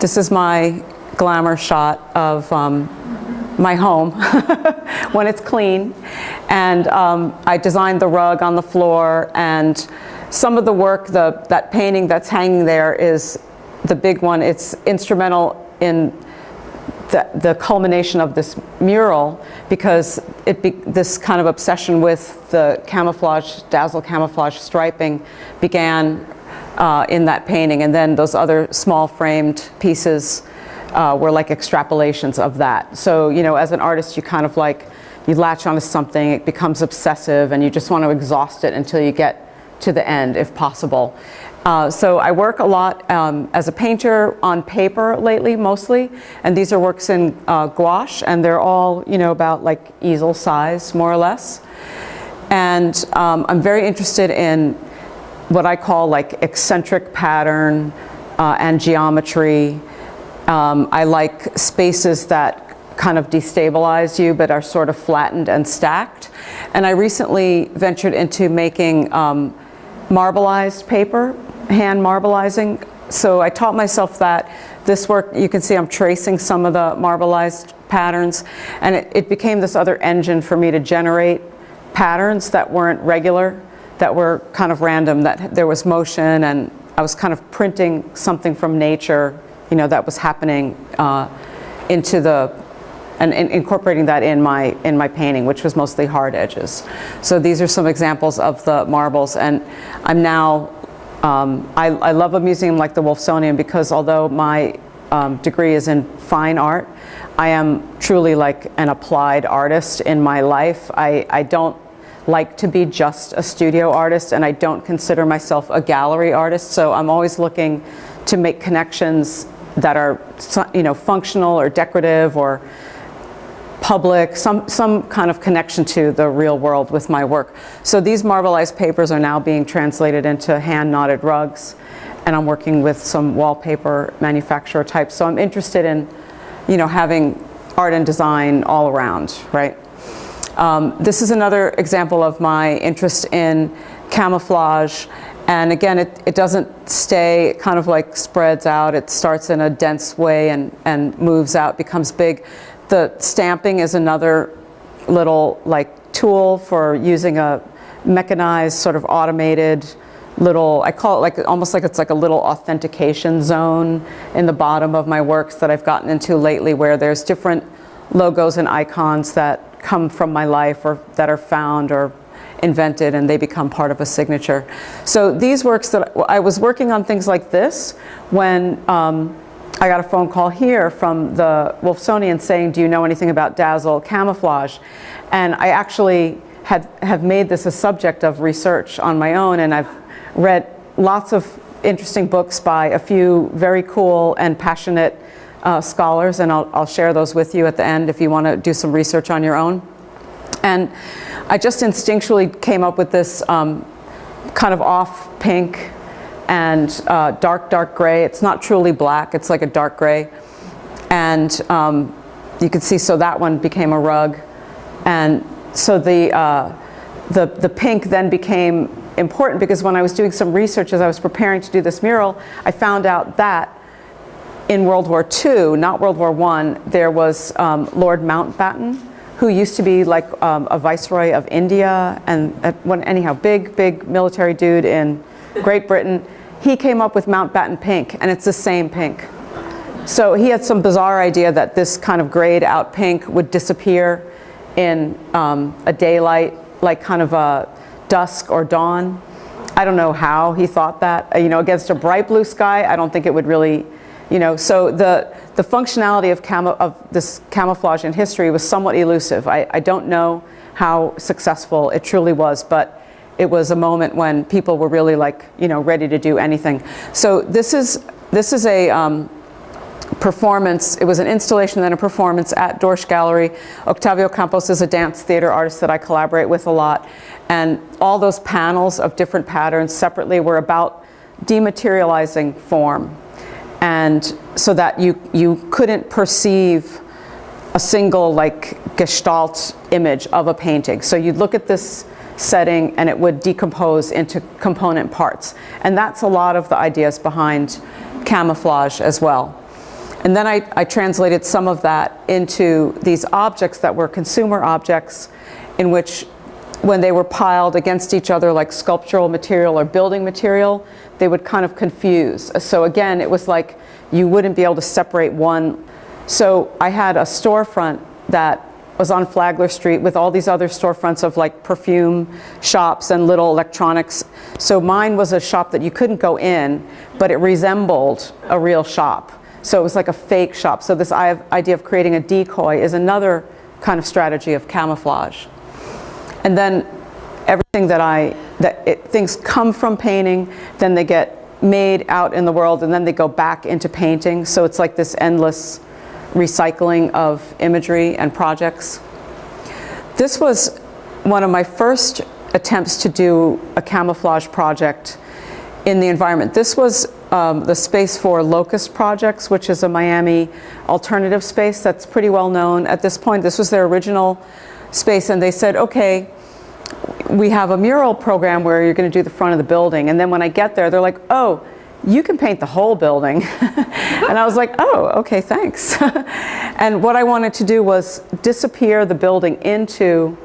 This is my glamour shot of my home when it's clean. And I designed the rug on the floor, and some of the work, that painting that's hanging there is the big one. It's instrumental in the culmination of this mural, because this kind of obsession with the camouflage, dazzle camouflage striping began in that painting, and then those other small framed pieces were like extrapolations of that. So, you know, as an artist, you kind of like, you latch onto something, it becomes obsessive, and you just want to exhaust it until you get to the end, if possible. So I work a lot as a painter on paper lately, mostly, and these are works in gouache, and they're all, you know, about like easel size, more or less. And I'm very interested in what I call like eccentric pattern and geometry. I like spaces that kind of destabilize you but are sort of flattened and stacked. And I recently ventured into making marbleized paper, hand marbleizing. So I taught myself that. This work, you can see I'm tracing some of the marbleized patterns, and it became this other engine for me to generate patterns that weren't regular, that were kind of random, that there was motion, and I was kind of printing something from nature, you know, that was happening into the, and incorporating that in my painting, which was mostly hard edges. So these are some examples of the marbles, and I'm now, I love a museum like the Wolfsonian, because although my degree is in fine art, I am truly like an applied artist in my life. I don't like to be just a studio artist, and I don't consider myself a gallery artist, so I'm always looking to make connections that are, you know, functional or decorative or public, some kind of connection to the real world with my work. So these marbleized papers are now being translated into hand knotted rugs, and I'm working with some wallpaper manufacturer types. So I'm interested in, you know, having art and design all around, right? This is another example of my interest in camouflage. And again, it doesn't stay, it kind of like spreads out. It starts in a dense way and moves out, becomes big. The stamping is another little like tool for using a mechanized, sort of automated little, I call it like, almost like it's like a little authentication zone in the bottom of my works that I've gotten into lately, where there's different logos and icons that come from my life or that are found or invented, and they become part of a signature. So these works, that I was working on things like this when I got a phone call here from the Wolfsonian saying, do you know anything about dazzle camouflage? And I actually have made this a subject of research on my own, and I've read lots of interesting books by a few very cool and passionate scholars, and I'll share those with you at the end if you want to do some research on your own. And I just instinctually came up with this kind of off pink and dark gray. It's not truly black, it's like a dark gray. And you can see, so that one became a rug. And so the pink then became important, because when I was doing some research as I was preparing to do this mural, I found out that in World War II, not World War I, there was Lord Mountbatten, who used to be like a viceroy of India, and anyhow, big military dude in Great Britain. He came up with Mountbatten pink, and it's the same pink. So he had some bizarre idea that this kind of grayed out pink would disappear in a daylight, like kind of a dusk or dawn. I don't know how he thought that. You know, against a bright blue sky, I don't think it would really, you know. So the functionality of this camouflage in history was somewhat elusive. I don't know how successful it truly was, but it was a moment when people were really like, you know, ready to do anything. So this is a performance. It was an installation and a performance at Dorsch Gallery. Octavio Campos is a dance theater artist that I collaborate with a lot, and all those panels of different patterns separately were about dematerializing form, and so that you couldn't perceive a single like gestalt image of a painting. So you'd look at this setting and it would decompose into component parts, and that's a lot of the ideas behind camouflage as well. And then I translated some of that into these objects that were consumer objects, in which when they were piled against each other like sculptural material or building material, they would kind of confuse. So again, it was like you wouldn't be able to separate one. So I had a storefront that was on Flagler Street with all these other storefronts of like perfume shops and little electronics. So mine was a shop that you couldn't go in, but it resembled a real shop. So it was like a fake shop. So this idea of creating a decoy is another kind of strategy of camouflage. And then everything things come from painting, then they get made out in the world, and then they go back into painting. So it's like this endless recycling of imagery and projects. This was one of my first attempts to do a camouflage project in the environment. This was the space for Locust Projects, which is a Miami alternative space that's pretty well known at this point. This was their original space, and they said, okay, we have a mural program where you're going to do the front of the building. And then when I get there, they're like, oh, you can paint the whole building. And I was like, oh, okay, thanks. And what I wanted to do was disappear the building into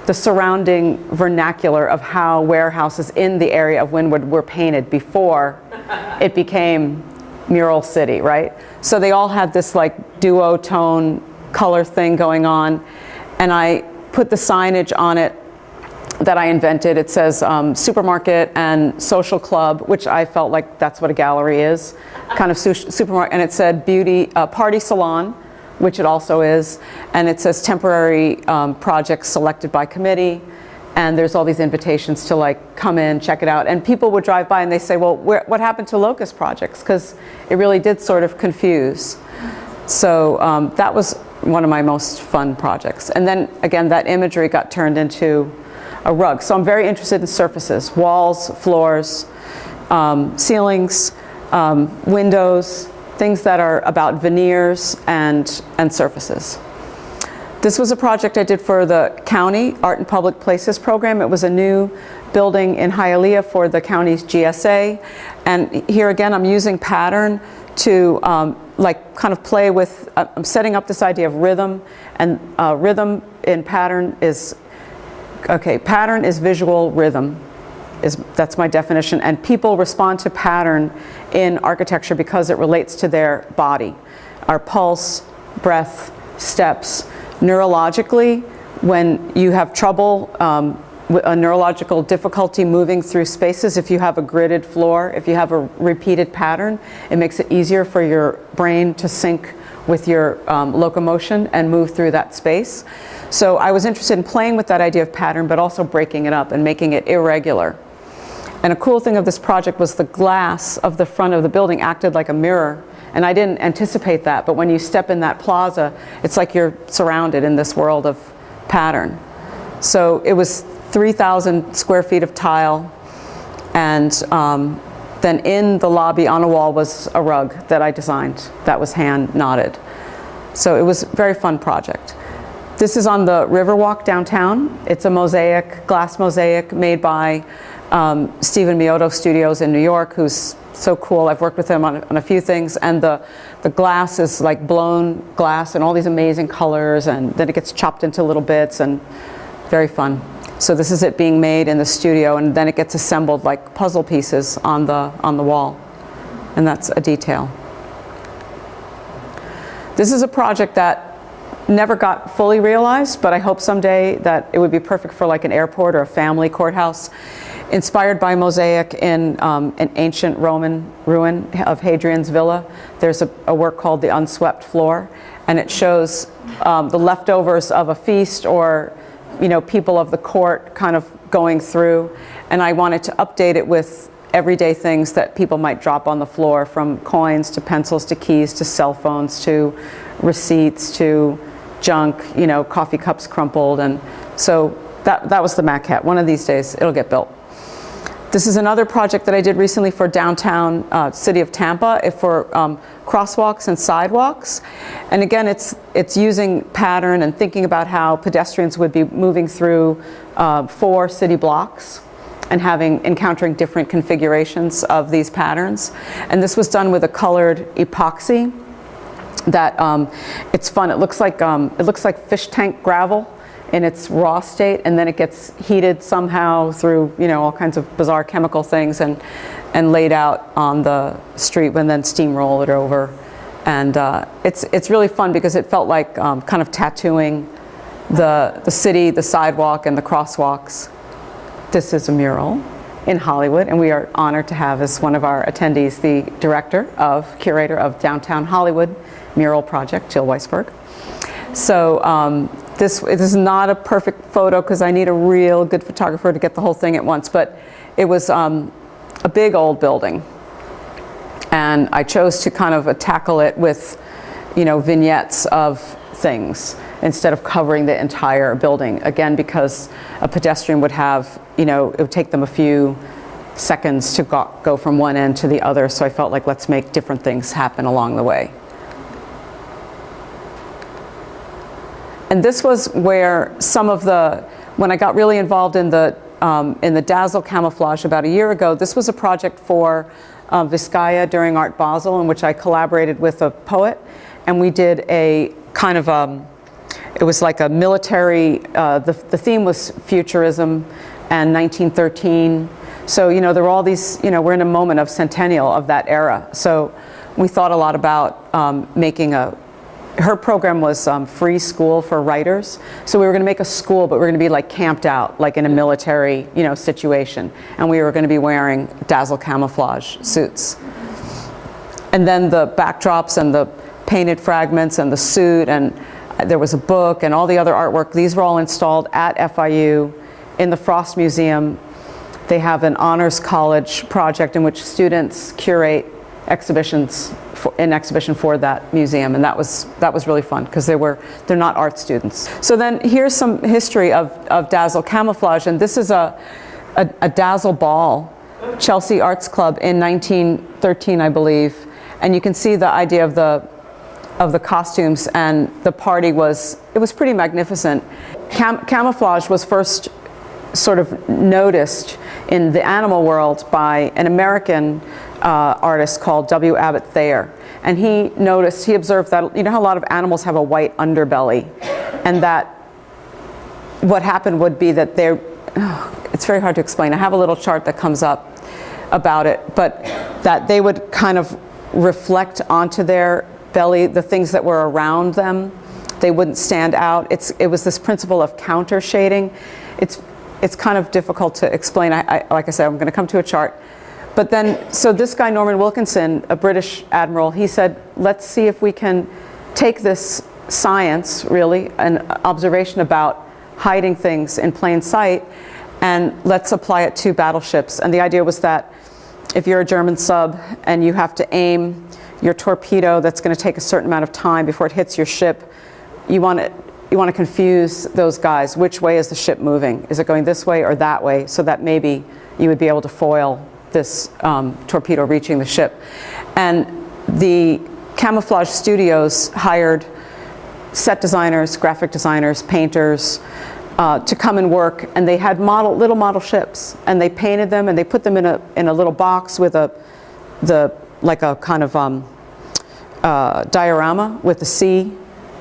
the surrounding vernacular of how warehouses in the area of Wynwood were painted before it became Mural City, right? So they all had this like duotone color thing going on, and I put the signage on it that I invented. It says supermarket and social club, which I felt like that's what a gallery is, kind of supermarket, and it said beauty, party salon, which it also is, and it says temporary projects selected by committee, and there's all these invitations to like come in, check it out, and people would drive by and they say, well, what happened to Locust Projects? Because it really did sort of confuse. So that was one of my most fun projects. And then again, that imagery got turned into a rug. So I'm very interested in surfaces, walls, floors, ceilings, windows, things that are about veneers and surfaces. This was a project I did for the county Art and Public Places program. It was a new building in Hialeah for the county's GSA. And here again, I'm using pattern to like kind of play with, I'm setting up this idea of rhythm, and rhythm in pattern is, okay, pattern is visual rhythm. That's my definition, and people respond to pattern in architecture because it relates to their body. Our pulse, breath, steps. Neurologically, when you have trouble, a neurological difficulty moving through spaces, if you have a gridded floor, if you have a repeated pattern, it makes it easier for your brain to sync with your locomotion and move through that space. So I was interested in playing with that idea of pattern, but also breaking it up and making it irregular. And a cool thing of this project was the glass of the front of the building acted like a mirror. And I didn't anticipate that, but when you step in that plaza, it's like you're surrounded in this world of pattern. So it was 3,000 square feet of tile, and then in the lobby on a wall was a rug that I designed that was hand knotted. So it was a very fun project. This is on the Riverwalk downtown. It's a mosaic, glass mosaic made by Stephen Mioto Studios in New York, who's so cool. I've worked with him on a few things, and the glass is like blown glass and all these amazing colors, and then it gets chopped into little bits, and very fun. So this is it being made in the studio, and then it gets assembled like puzzle pieces on the wall, and that's a detail. This is a project that never got fully realized, but I hope someday that it would be perfect for like an airport or a family courthouse. Inspired by mosaic in an ancient Roman ruin of Hadrian's Villa, there's a work called The Unswept Floor, and it shows the leftovers of a feast, or people of the court kind of going through, and I wanted to update it with everyday things that people might drop on the floor, from coins to pencils to keys to cell phones to receipts to junk, coffee cups crumpled, and so that was the maquette. One of these days it'll get built. This is another project that I did recently for downtown city of Tampa, for crosswalks and sidewalks. And again, it's using pattern and thinking about how pedestrians would be moving through 4 city blocks and encountering different configurations of these patterns. And this was done with a colored epoxy. that it's fun. It looks like fish tank gravel in its raw state, and then it gets heated somehow through, you know, all kinds of bizarre chemical things, and laid out on the street, and then steamroll it over. And it's really fun because it felt like kind of tattooing the city, the sidewalk, and the crosswalks. This is a mural in Hollywood, and we are honored to have as one of our attendees the curator of Downtown Hollywood Mural Project, Jill Weisberg. So this is not a perfect photo because I need a real good photographer to get the whole thing at once, but it was a big old building, and I chose to kind of tackle it with, you know, vignettes of things instead of covering the entire building, again because a pedestrian would have, you know, it would take them a few seconds to go from one end to the other, so I felt like let's make different things happen along the way. And this was where when I got really involved in the Dazzle camouflage about a year ago, this was a project for Vizcaya during Art Basel, in which I collaborated with a poet, and we did a kind of, it was like a military, the theme was futurism and 1913. So, you know, there were all these, you know, we're in a moment of centennial of that era. So we thought a lot about making her program was free school for writers. So we were going to make a school, but we were going to be like camped out, like in a military, you know, situation. And we were going to be wearing Dazzle camouflage suits. And then the backdrops and the painted fragments and the suit, and there was a book and all the other artwork. These were all installed at FIU in the Frost Museum. They have an honors college project in which students curate exhibitions, an exhibition for that museum, and that was really fun because they're not art students. So then here's some history of Dazzle camouflage, and this is a Dazzle ball, Chelsea Arts Club in 1913, I believe, and you can see the idea of the costumes, and the party was pretty magnificent. Camouflage was first sort of noticed in the animal world by an American artist called W. Abbott Thayer, and he observed that, you know how a lot of animals have a white underbelly, and that what happened would be that it's very hard to explain. I have a little chart that comes up about it, but that they would kind of reflect onto their belly the things that were around them. They wouldn't stand out. It was this principle of counter shading. It's kind of difficult to explain. Like I said, I'm going to come to a chart. But then, so this guy, Norman Wilkinson, a British admiral, he said, let's see if we can take this science, really, an observation about hiding things in plain sight, and let's apply it to battleships. And the idea was that if you're a German sub and you have to aim your torpedo that's going to take a certain amount of time before it hits your ship, you want to confuse those guys. Which way is the ship moving? Is it going this way or that way? So that maybe you would be able to foil this torpedo reaching the ship. And the camouflage studios hired set designers, graphic designers, painters to come and work, and they had little model ships, and they painted them and they put them in a little box with like a kind of diorama with the sea,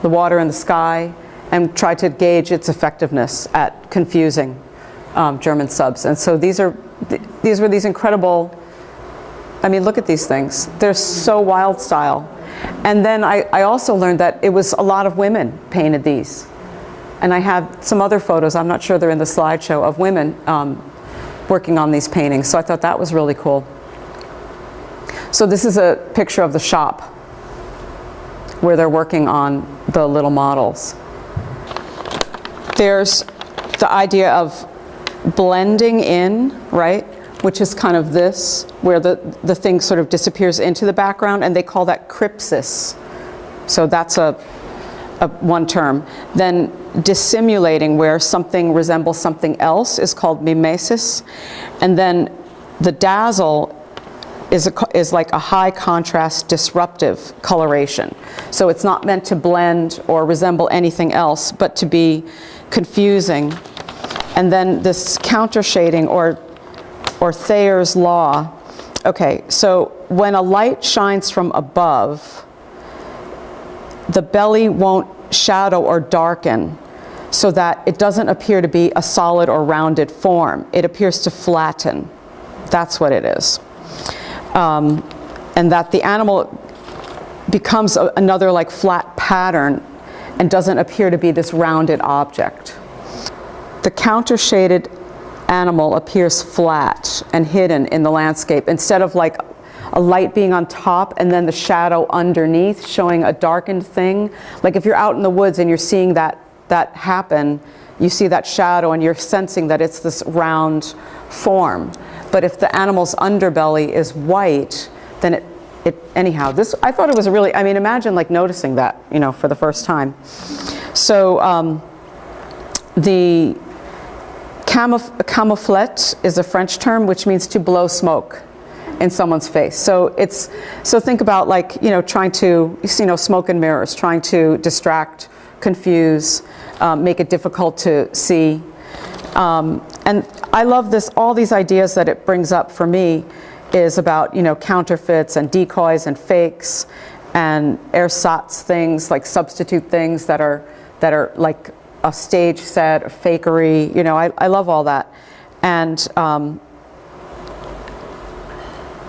the water, and the sky, and tried to gauge its effectiveness at confusing German subs. And so these were these incredible, I mean, look at these things. They're so wild style. And then I also learned that it was a lot of women painted these. And I have some other photos, I'm not sure they're in the slideshow, of women working on these paintings. So I thought that was really cool. So this is a picture of the shop where they're working on the little models. There's the idea of blending in, right? Which is kind of this, where the thing sort of disappears into the background, and they call that crypsis. So that's a one term. Then dissimulating, where something resembles something else, is called mimesis. And then the dazzle is like a high contrast disruptive coloration. So it's not meant to blend or resemble anything else, but to be confusing. And then this counter shading, or Thayer's law. Okay, so when a light shines from above, the belly won't shadow or darken so that it doesn't appear to be a solid or rounded form. It appears to flatten. That's what it is. And that the animal becomes another like flat pattern and doesn't appear to be this rounded object. The counter-shaded animal appears flat and hidden in the landscape instead of like a light being on top and then the shadow underneath showing a darkened thing. Like if you're out in the woods and you're seeing that happen, you see that shadow and you're sensing that it's this round form. But if the animal's underbelly is white, then anyhow, I thought it was really, I mean, imagine like noticing that, you know, for the first time. So the camouflet is a French term which means to blow smoke in someone's face. So think about like, you know, trying to, you know, smoke and mirrors, trying to distract, confuse, make it difficult to see. And I love this, all these ideas that it brings up for me is about, you know, counterfeits and decoys and fakes and ersatz things, like substitute things that are like a stage set or fakery. You know, I love all that. And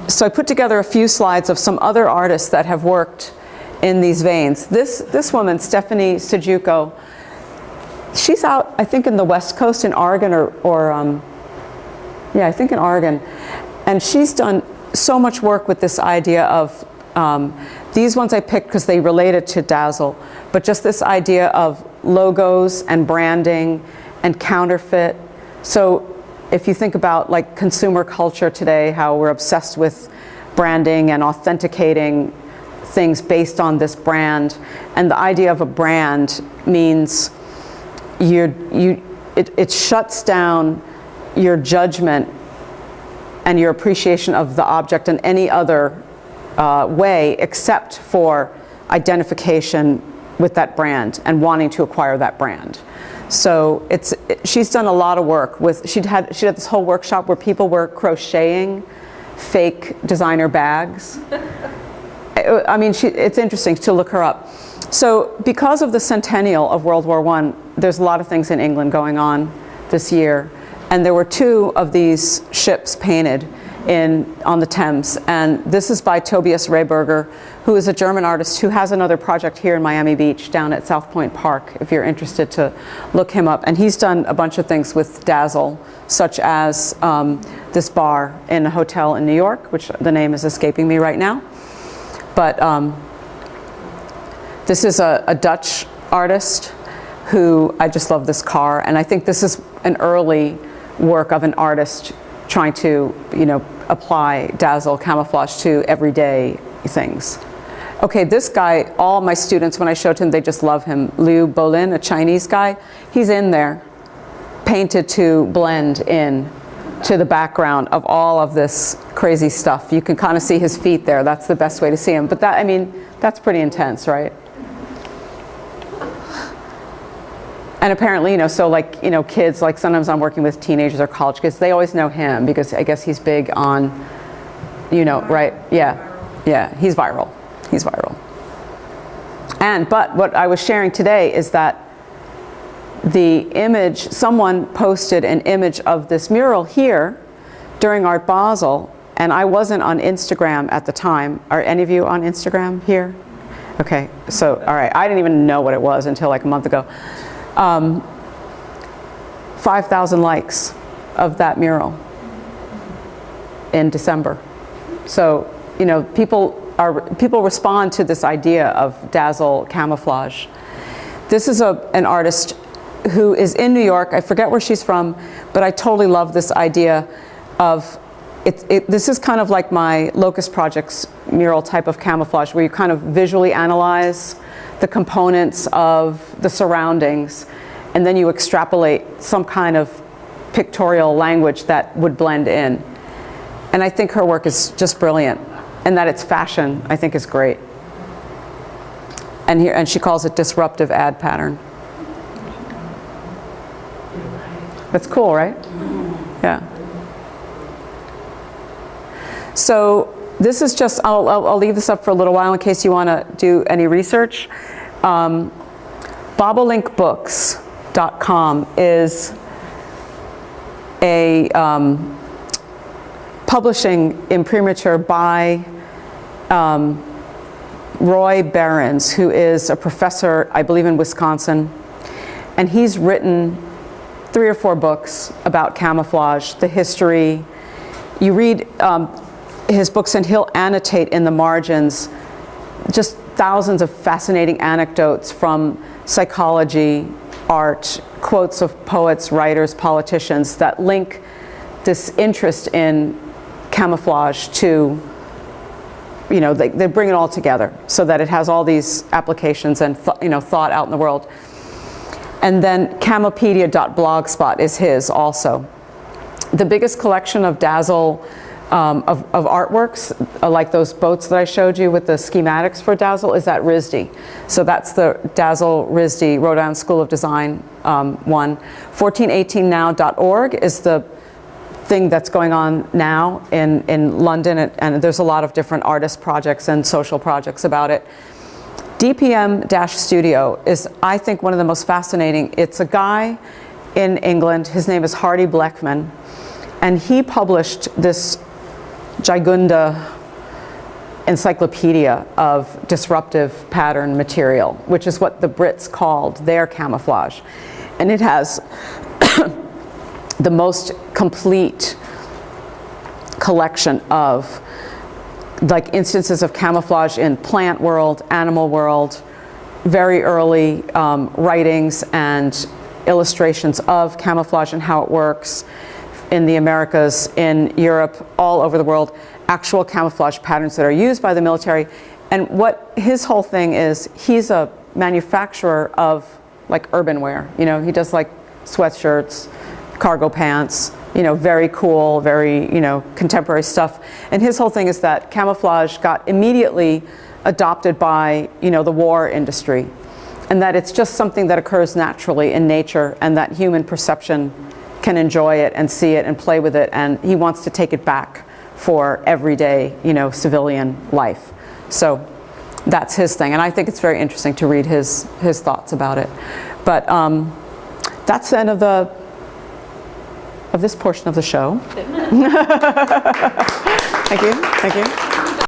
so I put together a few slides of some other artists that have worked in these veins. This woman, Stephanie Sijuko, she's out, I think, in the West Coast in Oregon yeah, I think in Oregon. And she's done so much work with this idea of, these ones I picked because they related to Dazzle, but just this idea of logos and branding and counterfeit. So if you think about like consumer culture today, how we're obsessed with branding and authenticating things based on this brand, and the idea of a brand means it shuts down your judgment and your appreciation of the object in any other way except for identification with that brand and wanting to acquire that brand. So she's done a lot of work with, she had this whole workshop where people were crocheting fake designer bags. I mean, it's interesting to look her up. So because of the centennial of World War I, there's a lot of things in England going on this year. And there were 2 of these ships painted on the Thames. And this is by Tobias Rehberger, who is a German artist who has another project here in Miami Beach down at South Point Park, if you're interested to look him up. And he's done a bunch of things with Dazzle, such as this bar in a hotel in New York, which the name is escaping me right now. But this is a Dutch artist who, I just love this car. And I think this is an early work of an artist trying to, you know, apply Dazzle camouflage to everyday things. Okay, this guy, all my students, when I showed him, they just love him. Liu Bolin, a Chinese guy, he's in there, painted to blend in to the background of all of this crazy stuff. You can kind of see his feet there. That's the best way to see him. But that, I mean, that's pretty intense, right? And apparently, you know, so like, you know, kids, like sometimes I'm working with teenagers or college kids, they always know him because I guess he's big on, you know, right? Yeah, yeah, he's viral. He's viral. But what I was sharing today is that the image, someone posted an image of this mural here during Art Basel, and I wasn't on Instagram at the time. Are any of you on Instagram here? Okay, so, all right, I didn't even know what it was until like a month ago. 5,000 likes of that mural in December. So, you know, people respond to this idea of Dazzle camouflage. This is an artist who is in New York. I forget where she's from, but I totally love this idea of this is kind of like my Locust Projects mural type of camouflage, where you kind of visually analyze the components of the surroundings, and then you extrapolate some kind of pictorial language that would blend in. And I think her work is just brilliant, and that it's fashion, I think, is great. And she calls it disruptive ad pattern. That's cool, right? Yeah. So this is just, I'll leave this up for a little while in case you want to do any research. Bobolinkbooks.com is a publishing imprimatur by Roy Behrens, who is a professor, I believe, in Wisconsin. And he's written 3 or 4 books about camouflage, the history. You read his books and he'll annotate in the margins just thousands of fascinating anecdotes from psychology, art, quotes of poets, writers, politicians that link this interest in camouflage to, you know, they bring it all together so that it has all these applications and thought out in the world. And then camopedia.blogspot is his also. The biggest collection of Dazzle of artworks, like those boats that I showed you with the schematics for Dazzle, is at RISD. So that's the Dazzle RISD, Rhode Island School of Design one. 1418now.org is the thing that's going on now in London, and there's a lot of different artist projects and social projects about it. DPM-Studio is, I think, one of the most fascinating. It's a guy in England, his name is Hardy Bleckman, and he published this Gigunda encyclopedia of disruptive pattern material, which is what the Brits called their camouflage. And it has the most complete collection of like instances of camouflage in plant world, animal world, very early writings and illustrations of camouflage and how it works in the Americas, in Europe, all over the world, actual camouflage patterns that are used by the military. And what his whole thing is, he's a manufacturer of like urban wear. You know, he does like sweatshirts, cargo pants, you know, very cool, very, you know, contemporary stuff. And his whole thing is that camouflage got immediately adopted by, you know, the war industry, and that it's just something that occurs naturally in nature, and that human perception can enjoy it and see it and play with it, and he wants to take it back for everyday, you know, civilian life. So that's his thing, and I think it's very interesting to read his thoughts about it. But that's the end of this portion of the show. Thank you.